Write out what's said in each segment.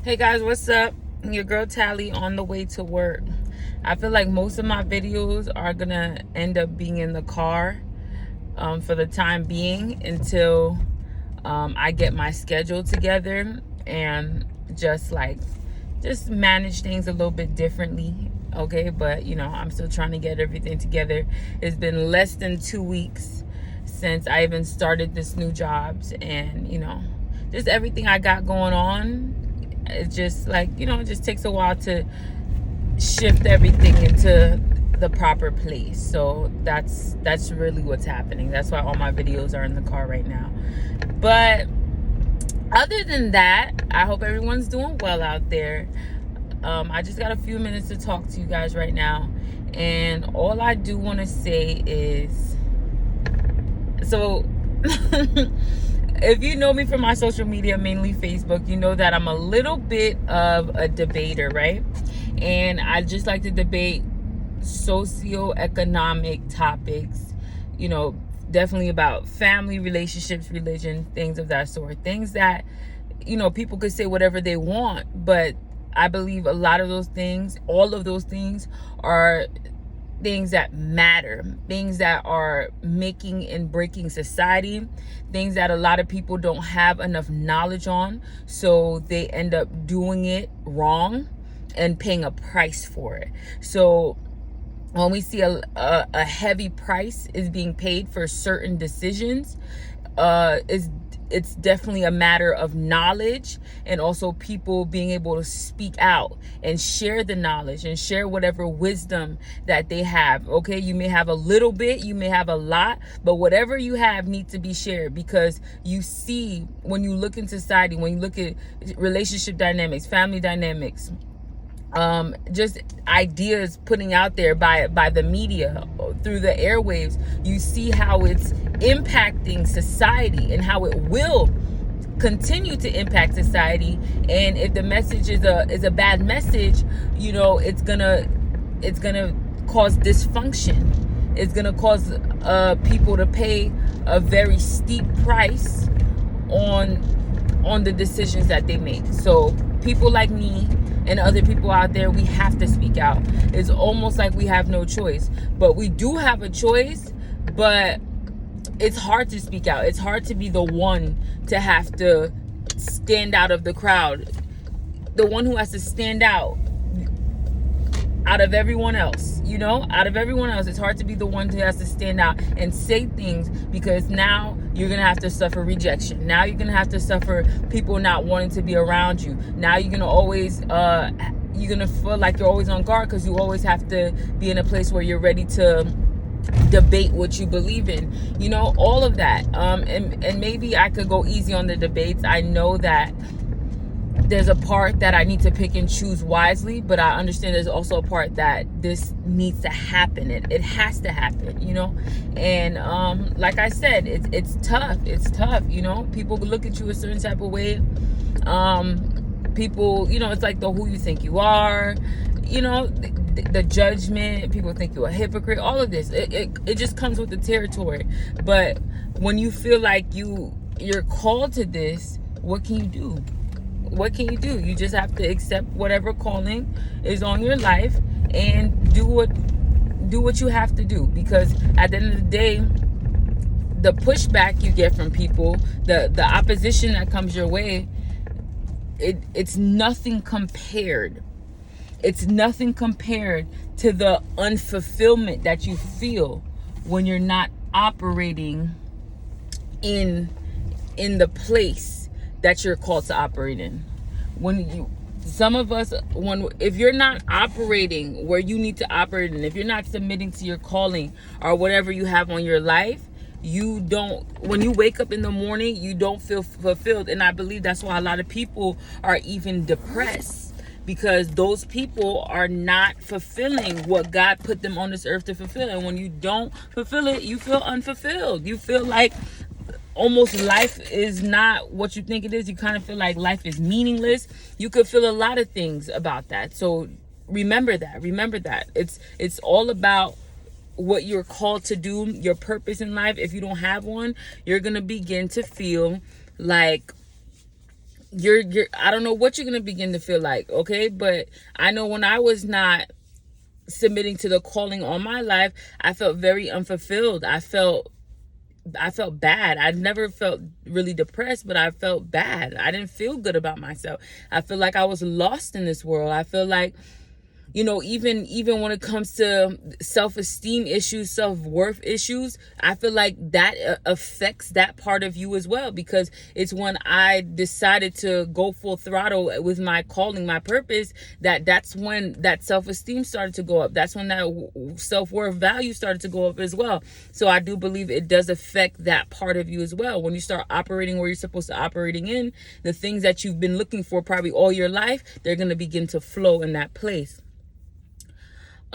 Hey guys, what's up? Your girl Tally on the way to work. I feel like most of my videos are gonna end up being in the car for the time being until I get my schedule together and just manage things a little bit differently. Okay, but I'm still trying to get everything together. It's been less than 2 weeks since I even started this new jobs, and just everything I got going on. It's just it just takes a while to shift everything into the proper place. So that's really what's happening. That's why all my videos are in the car right now. But other than that, I hope everyone's doing well out there. I just got a few minutes to talk to you guys right now, and all I do want to say is, so if you know me from my social media, mainly Facebook, you know that I'm a little bit of a debater, right? And I just like to debate socioeconomic topics, definitely about family, relationships, religion, things of that sort. Things that, people could say whatever they want, but I believe a lot of those things, all of those things, are things that matter, things that are making and breaking society, things that a lot of people don't have enough knowledge on, so they end up doing it wrong and paying a price for it. So when we see a heavy price is being paid for certain decisions, it's definitely a matter of knowledge, and also people being able to speak out and share the knowledge and share whatever wisdom that they have. Okay, you may have a little bit, you may have a lot, but whatever you have needs to be shared, because you see, when you look in society, when you look at relationship dynamics, family dynamics, just ideas putting out there by the media through the airwaves, you see how it's impacting society and how it will continue to impact society. And if the message is a bad message, it's gonna cause dysfunction. It's gonna cause people to pay a very steep price on the decisions that they make. So people like me and other people out there, we have to speak out. It's almost like we have no choice, but we do have a choice. But it's hard to speak out. It's hard to be the one to have to stand out of the crowd, the one who has to stand out of everyone else. Out of everyone else, it's hard to be the one who has to stand out and say things, because now you're gonna have to suffer rejection. Now you're gonna have to suffer people not wanting to be around you. Now you're gonna always you're gonna feel like you're always on guard, because you always have to be in a place where you're ready to debate what you believe in, all of that. And maybe I could go easy on the debates. I know that there's a part that I need to pick and choose wisely, but I understand there's also a part that this needs to happen. It has to happen, and like I said, it's tough. It's tough. People look at you a certain type of way. People, it's like the who you think you are, the judgment. People think you're a hypocrite. All of this, it just comes with the territory. But when you feel like you're called to this, what can you do? What can you do? You just have to accept whatever calling is on your life and do what you have to do, because at the end of the day, the pushback you get from people, the opposition that comes your way, it's nothing compared. It's nothing compared to the unfulfillment that you feel when you're not operating in the place that you're called to operate in. If you're not operating where you need to operate in, if you're not submitting to your calling or whatever you have on your life, when you wake up in the morning, you don't feel fulfilled. And I believe that's why a lot of people are even depressed, because those people are not fulfilling what God put them on this earth to fulfill. And when you don't fulfill it, you feel unfulfilled. You feel like almost life is not what you think it is. You kind of feel like life is meaningless. You could feel a lot of things about that. So remember that. It's all about what you're called to do, your purpose in life. If you don't have one, you're going to begin to feel like you're I don't know what you're gonna begin to feel like, okay? But I know when I was not submitting to the calling on my life, I felt very unfulfilled. I felt bad. I never felt really depressed, but I felt bad. I didn't feel good about myself. I feel like I was lost in this world. I feel like, you know, even when it comes to self-esteem issues, self-worth issues, I feel like that affects that part of you as well, because it's when I decided to go full throttle with my calling, my purpose, that's when that self-esteem started to go up. That's when that self-worth value started to go up as well. So I do believe it does affect that part of you as well. When you start operating where you're supposed to operating in, the things that you've been looking for probably all your life, they're going to begin to flow in that place.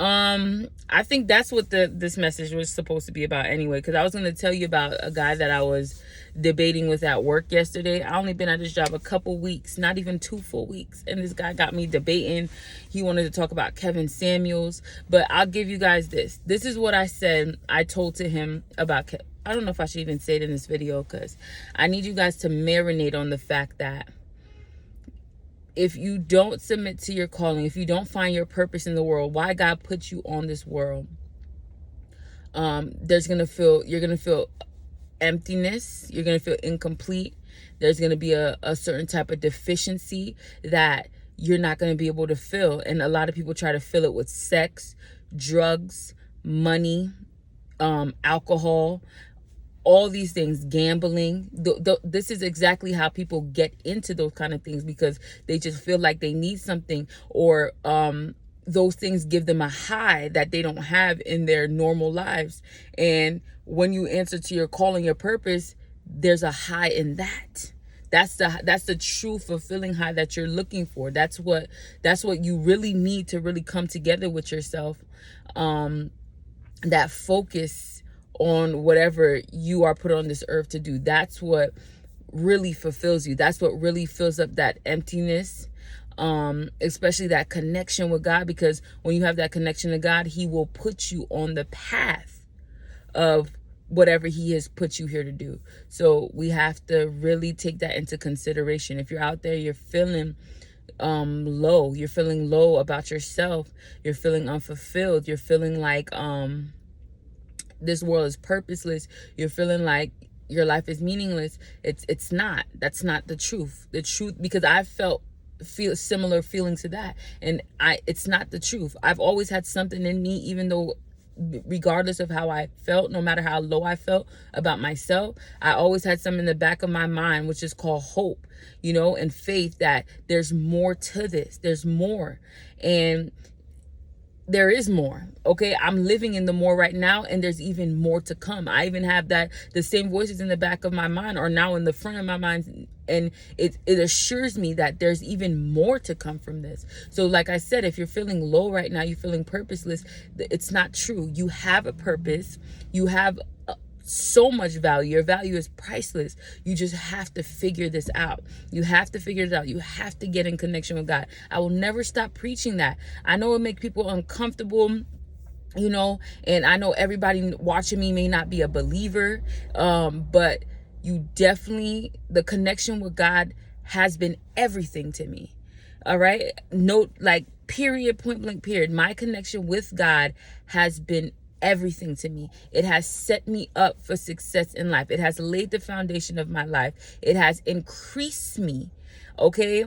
I think that's what this message was supposed to be about anyway, because I was going to tell you about a guy that I was debating with at work yesterday. I only been at this job a couple weeks, not even 2 full weeks, and this guy got me debating. He wanted to talk about Kevin Samuels, but I'll give you guys this is what I told to him about I don't know if I should even say it in this video, because I need you guys to marinate on the fact that if you don't submit to your calling, if you don't find your purpose in the world, why God put you on this world, you're gonna feel emptiness. You're gonna feel incomplete. There's gonna be a certain type of deficiency that you're not gonna be able to fill. And a lot of people try to fill it with sex, drugs, money, alcohol, all these things, gambling. This is exactly how people get into those kind of things, because they just feel like they need something, or those things give them a high that they don't have in their normal lives. And when you answer to your calling, your purpose, there's a high in that. That's the true fulfilling high that you're looking for. That's what you really need to really come together with yourself. That focus on whatever you are put on this earth to do. That's what really fulfills you. That's what really fills up that emptiness, especially that connection with God, because when you have that connection to God, he will put you on the path of whatever he has put you here to do. So we have to really take that into consideration. If you're out there, you're feeling low, you're feeling low about yourself, you're feeling unfulfilled, you're feeling like this world is purposeless, you're feeling like your life is meaningless, it's not. That's not the truth. The truth, because I feel similar feelings to that, and it's not the truth. I've always had something in me, even though regardless of how I felt, no matter how low I felt about myself, I always had something in the back of my mind, which is called hope, you know, and faith, that there's more to this. There's more. And there is more. Okay, I'm living in the more right now, and there's even more to come. I even have that the same voices in the back of my mind are now in the front of my mind, and it assures me that there's even more to come from this. So like I said, if you're feeling low right now, you're feeling purposeless, it's not true. You have a purpose. You have so much value. Your value is priceless. You just have to figure this out. You have to figure it out. You have to get in connection with God. I will never stop preaching that. I know it makes people uncomfortable, you know, and I know everybody watching me may not be a believer, but you definitely, the connection with God has been everything to me. All right. Note, like, period, point blank, period. My connection with God has been everything to me. It has set me up for success in life. It has laid the foundation of my life. It has increased me, okay,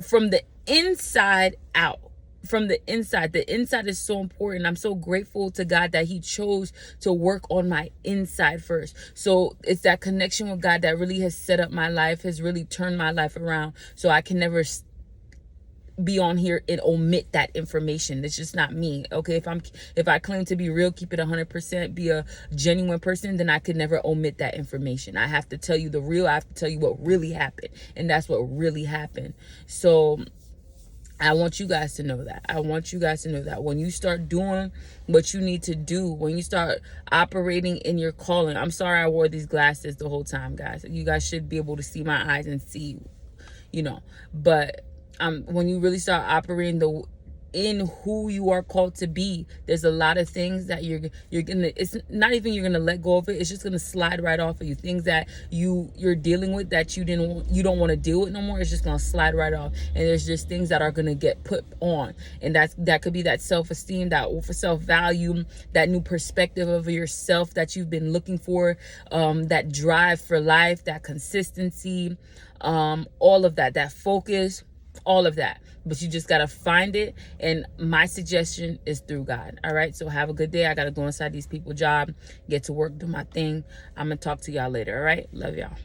from the inside out. From the inside is so important. I'm so grateful to God that he chose to work on my inside first. So it's that connection with God that really has set up my life, has really turned my life around, so I can never be on here and omit that information. It's just not me. Okay, if I claim to be real, keep it 100%, be a genuine person, then I could never omit that information. I have to tell you the real. I have to tell you what really happened, and that's what really happened. So I want you guys to know that. I want you guys to know that when you start doing what you need to do, when you start operating in your calling. I'm sorry I wore these glasses the whole time, guys. You guys should be able to see my eyes and see, you know, but when you really start operating in who you are called to be, there's a lot of things that you're gonna, it's not even you're gonna let go of it, it's just gonna slide right off of you. Things that you're dealing with that you don't want to deal with no more, it's just gonna slide right off. And there's just things that are gonna get put on, and that could be that self-esteem, that self-value, that new perspective of yourself that you've been looking for, that drive for life, that consistency, all of that focus, all of that. But you just got to find it. And my suggestion is through God. All right. So have a good day. I got to go inside these people's job, get to work, do my thing. I'm going to talk to y'all later. All right. Love y'all.